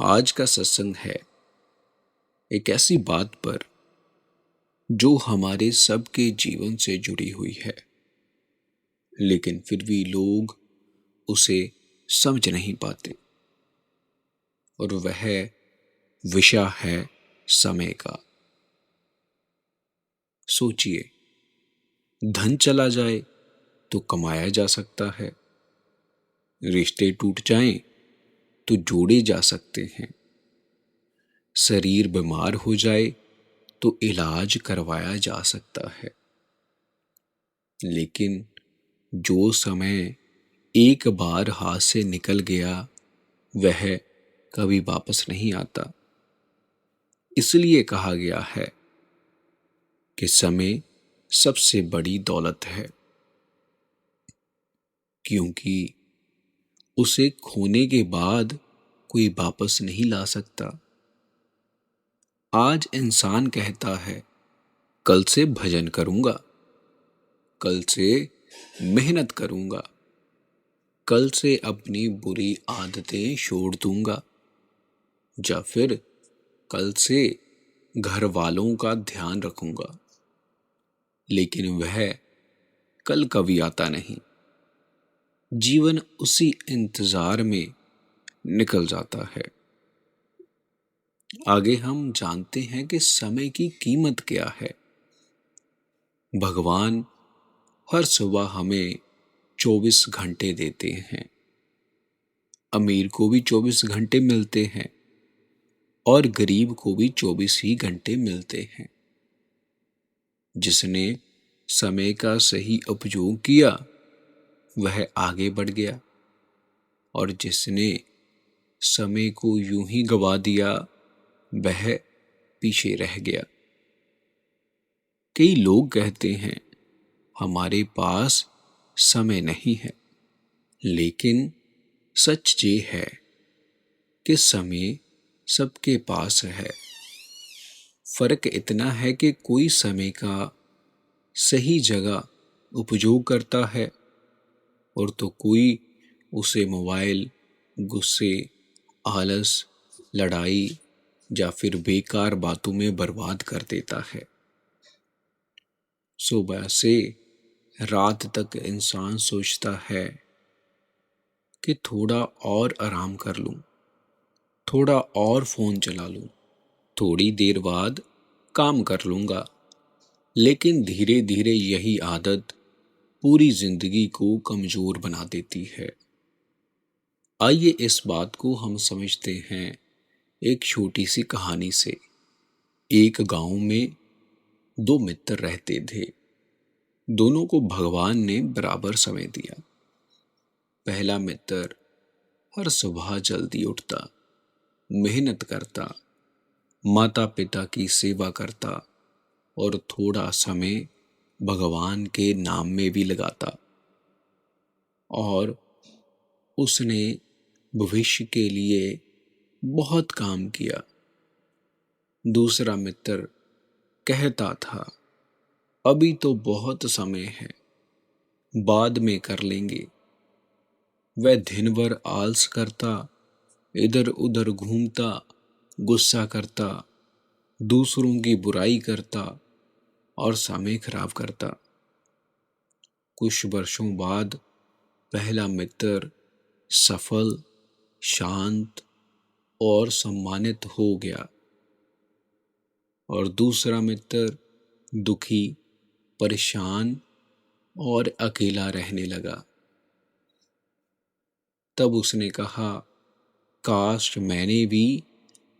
आज का सत्संग है एक ऐसी बात पर जो हमारे सबके जीवन से जुड़ी हुई है, लेकिन फिर भी लोग उसे समझ नहीं पाते। और वह विषय है समय का। सोचिए, धन चला जाए तो कमाया जा सकता है, रिश्ते टूट जाएं तो जोड़े जा सकते हैं, शरीर बीमार हो जाए तो इलाज करवाया जा सकता है। लेकिन जो समय एक बार हाथ से निकल गया वह कभी वापस नहीं आता। इसलिए कहा गया है कि समय सबसे बड़ी दौलत है, क्योंकि उसे खोने के बाद कोई वापस नहीं ला सकता। आज इंसान कहता है कल से भजन करूंगा, कल से मेहनत करूंगा, कल से अपनी बुरी आदतें छोड़ दूंगा, या फिर कल से घर वालों का ध्यान रखूंगा। लेकिन वह कल कभी आता नहीं। जीवन उसी इंतजार में निकल जाता है। आगे हम जानते हैं कि समय की कीमत क्या है। भगवान हर सुबह हमें 24 घंटे देते हैं। अमीर को भी 24 घंटे मिलते हैं और गरीब को भी 24 ही घंटे मिलते हैं। जिसने समय का सही उपयोग किया वह आगे बढ़ गया, और जिसने समय को यूं ही गवा दिया वह पीछे रह गया। कई लोग कहते हैं हमारे पास समय नहीं है, लेकिन सच ये है कि समय सबके पास है। फर्क इतना है कि कोई समय का सही जगह उपयोग करता है और तो कोई उसे मोबाइल, गुस्से, आलस, लड़ाई या फिर बेकार बातों में बर्बाद कर देता है। सुबह से रात तक इंसान सोचता है कि थोड़ा और आराम कर लूं, थोड़ा और फोन चला लूं, थोड़ी देर बाद काम कर लूंगा। लेकिन धीरे धीरे यही आदत पूरी जिंदगी को कमजोर बना देती है। आइए इस बात को हम समझते हैं एक छोटी सी कहानी से। एक गांव में दो मित्र रहते थे। दोनों को भगवान ने बराबर समय दिया। पहला मित्र हर सुबह जल्दी उठता, मेहनत करता, माता पिता की सेवा करता और थोड़ा समय भगवान के नाम में भी लगाता। और उसने भविष्य के लिए बहुत काम किया। दूसरा मित्र कहता था अभी तो बहुत समय है, बाद में कर लेंगे। वह दिन भर आलस करता, इधर उधर घूमता, गुस्सा करता, दूसरों की बुराई करता और समय खराब करता। कुछ वर्षों बाद पहला मित्र सफल, शांत और सम्मानित हो गया, और दूसरा मित्र दुखी, परेशान और अकेला रहने लगा। तब उसने कहा काश मैंने भी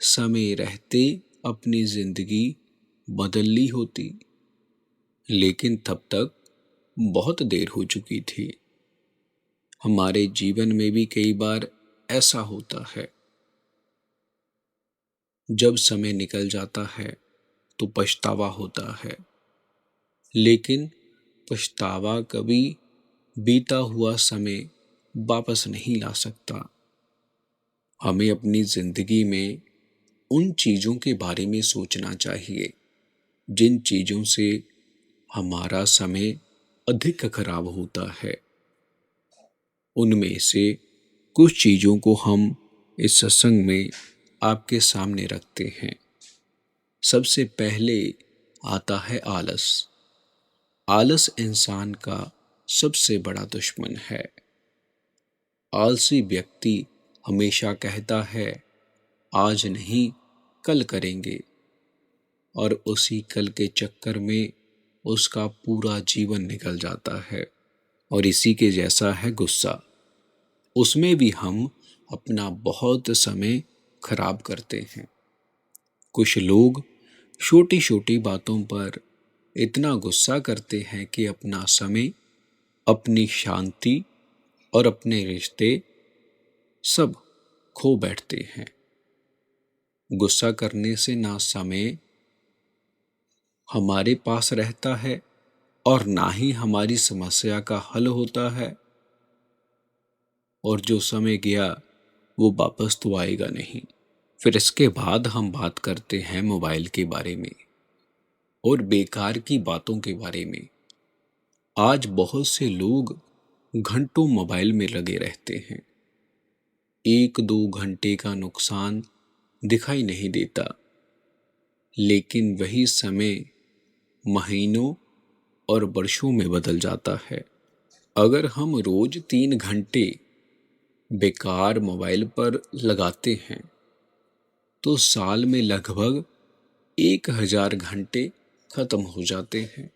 समय रहते अपनी जिंदगी बदल ली होती। लेकिन तब तक बहुत देर हो चुकी थी। हमारे जीवन में भी कई बार ऐसा होता है। जब समय निकल जाता है तो पछतावा होता है, लेकिन पछतावा कभी बीता हुआ समय वापस नहीं ला सकता। हमें अपनी जिंदगी में उन चीजों के बारे में सोचना चाहिए जिन चीजों से हमारा समय अधिक खराब होता है। उनमें से कुछ चीजों को हम इस सत्संग में आपके सामने रखते हैं, सबसे पहले आता है आलस। आलस इंसान का सबसे बड़ा दुश्मन है। आलसी व्यक्ति हमेशा कहता है आज नहीं कल करेंगे, और उसी कल के चक्कर में उसका पूरा जीवन निकल जाता है। और इसी के जैसा है गुस्सा, उसमें भी हम अपना बहुत समय खराब करते हैं। कुछ लोग छोटी छोटी बातों पर इतना गुस्सा करते हैं कि अपना समय, अपनी शांति और अपने रिश्ते सब खो बैठते हैं। गुस्सा करने से ना समय हमारे पास रहता है और ना ही हमारी समस्या का हल होता है, और जो समय गया वो वापस तो आएगा नहीं। फिर इसके बाद हम बात करते हैं मोबाइल के बारे में और बेकार की बातों के बारे में। आज बहुत से लोग घंटों मोबाइल में लगे रहते हैं। 1-2 घंटे का नुकसान दिखाई नहीं देता, लेकिन वही समय महीनों और वर्षों में बदल जाता है। अगर हम रोज 3 घंटे बेकार मोबाइल पर लगाते हैं तो साल में लगभग 1000 घंटे खत्म हो जाते हैं।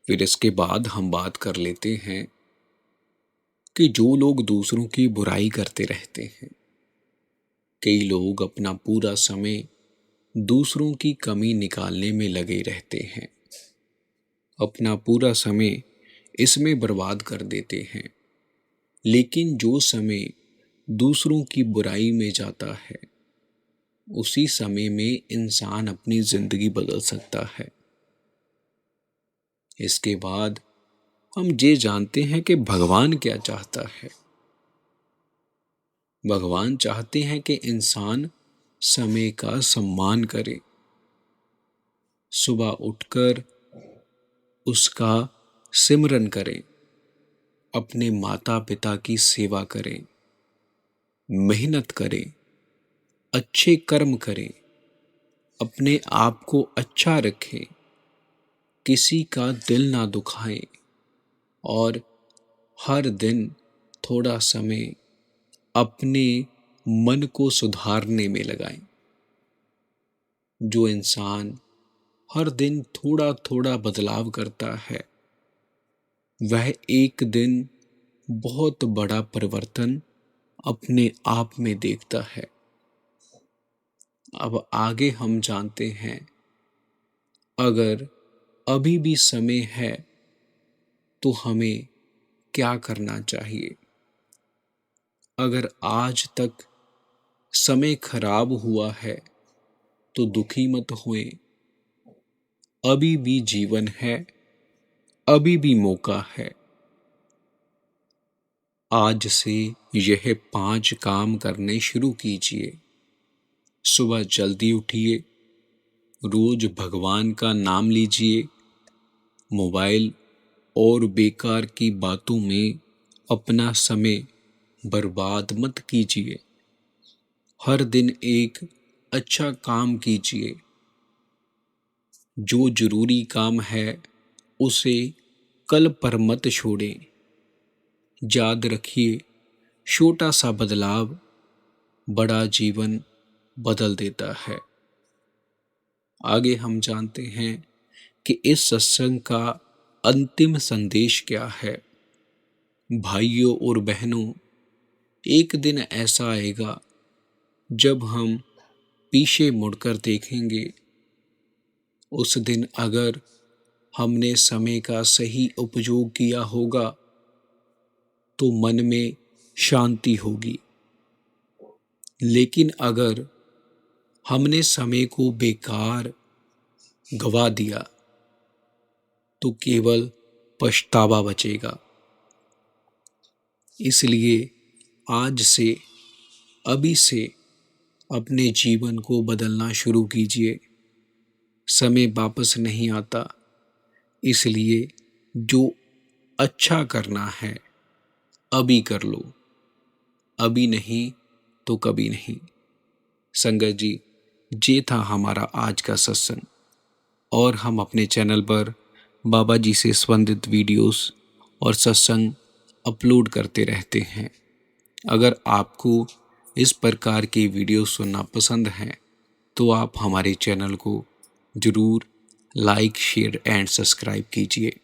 फिर इसके बाद हम बात कर लेते हैं कि जो लोग दूसरों की बुराई करते रहते हैं। कई लोग अपना पूरा समय दूसरों की कमी निकालने में लगे रहते हैं, अपना पूरा समय इसमें बर्बाद कर देते हैं। लेकिन जो समय दूसरों की बुराई में जाता है, उसी समय में इंसान अपनी जिंदगी बदल सकता है। इसके बाद हम ये जानते हैं कि भगवान क्या चाहता है। भगवान चाहते हैं कि इंसान समय का सम्मान करे, सुबह उठकर उसका सिमरन करें, अपने माता पिता की सेवा करें, मेहनत करें, अच्छे कर्म करें, अपने आप को अच्छा रखें, किसी का दिल ना दुखाएं, और हर दिन थोड़ा समय अपने मन को सुधारने में लगाएं। जो इंसान हर दिन थोड़ा थोड़ा बदलाव करता है, वह एक दिन बहुत बड़ा परिवर्तन अपने आप में देखता है। अब आगे हम जानते हैं, अगर अभी भी समय है तो हमें क्या करना चाहिए। अगर आज तक समय खराब हुआ है तो दुखी मत होएं, अभी भी जीवन है, अभी भी मौका है। आज से यह 5 काम करने शुरू कीजिए। सुबह जल्दी उठिए, रोज भगवान का नाम लीजिए, मोबाइल और बेकार की बातों में अपना समय बर्बाद मत कीजिए। हर दिन एक अच्छा काम कीजिए। जो जरूरी काम है उसे कल पर मत छोड़ें। याद रखिए, छोटा सा बदलाव बड़ा जीवन बदल देता है। आगे हम जानते हैं कि इस सत्संग का अंतिम संदेश क्या है। भाइयों और बहनों, एक दिन ऐसा आएगा जब हम पीछे मुड़कर देखेंगे। उस दिन अगर हमने समय का सही उपयोग किया होगा तो मन में शांति होगी, लेकिन अगर हमने समय को बेकार गवा दिया तो केवल पछतावा बचेगा। इसलिए आज से, अभी से अपने जीवन को बदलना शुरू कीजिए। समय वापस नहीं आता, इसलिए जो अच्छा करना है अभी कर लो, अभी नहीं तो कभी नहीं। संगत जी, ये था हमारा आज का सत्संग और हम अपने चैनल पर बाबा जी से संबंधित वीडियोस और सत्संग अपलोड करते रहते हैं। अगर आपको इस प्रकार की वीडियो सुनना पसंद है तो आप हमारे चैनल को ज़रूर लाइक, शेयर एंड सब्सक्राइब कीजिए।